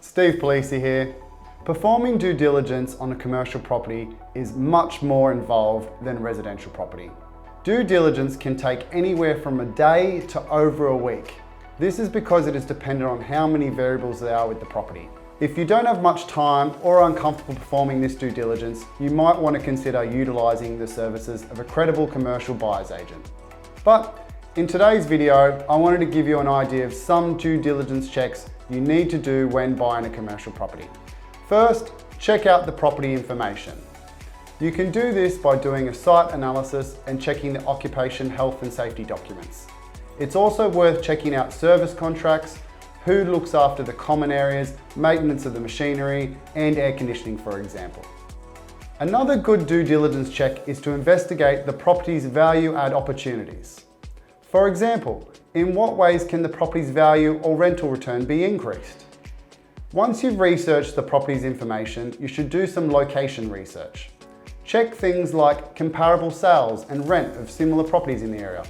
Steve Palise here. Performing due diligence on a commercial property is much more involved than residential property. Due diligence can take anywhere from a day to over a week. This is because it is dependent on how many variables there are with the property. If you don't have much time or are uncomfortable performing this due diligence, you might want to consider utilising the services of a credible commercial buyer's agent. But in today's video, I wanted to give you an idea of some due diligence checks you need to do when buying a commercial property. First, check out the property information. You can do this by doing a site analysis and checking the occupation, health and safety documents. It's also worth checking out service contracts, who looks after the common areas, maintenance of the machinery, and air conditioning, for example. Another good due diligence check is to investigate the property's value add opportunities. For example, in what ways can the property's value or rental return be increased? Once you've researched the property's information, you should do some location research. Check things like comparable sales and rent of similar properties in the area.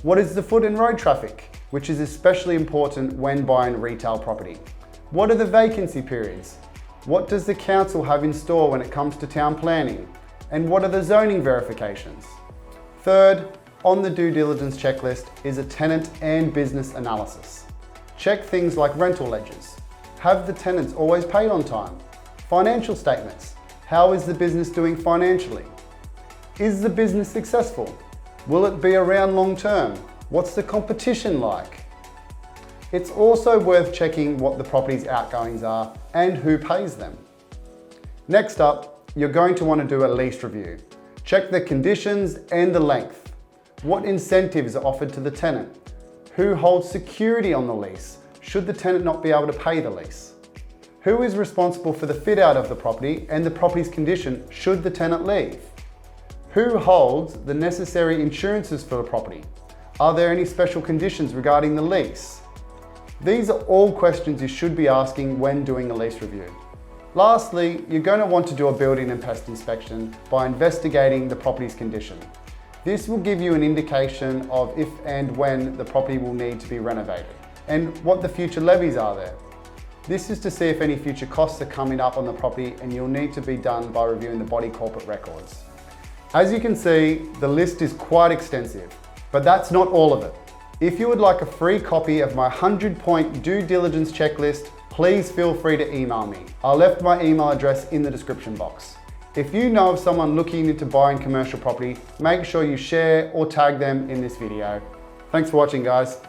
What is the foot and road traffic, which is especially important when buying retail property? What are the vacancy periods? What does the council have in store when it comes to town planning? And what are the zoning verifications? Third, on the due diligence checklist is a tenant and business analysis. Check things like rental ledgers. Have the tenants always paid on time? Financial statements. How is the business doing financially? Is the business successful? Will it be around long term? What's the competition like? It's also worth checking what the property's outgoings are and who pays them. Next up, you're going to want to do a lease review. Check the conditions and the length. What incentives are offered to the tenant? Who holds security on the lease? Should the tenant not be able to pay the lease? Who is responsible for the fit out of the property and the property's condition should the tenant leave? Who holds the necessary insurances for the property? Are there any special conditions regarding the lease? These are all questions you should be asking when doing a lease review. Lastly, you're going to want to do a building and pest inspection by investigating the property's condition. This will give you an indication of if and when the property will need to be renovated and what the future levies are there. This is to see if any future costs are coming up on the property, and you'll need to be done by reviewing the body corporate records. As you can see, the list is quite extensive, but that's not all of it. If you would like a free copy of my 100-point due diligence checklist, please feel free to email me. I left my email address in the description box. If you know of someone looking into buying commercial property, make sure you share or tag them in this video. Thanks for watching, guys.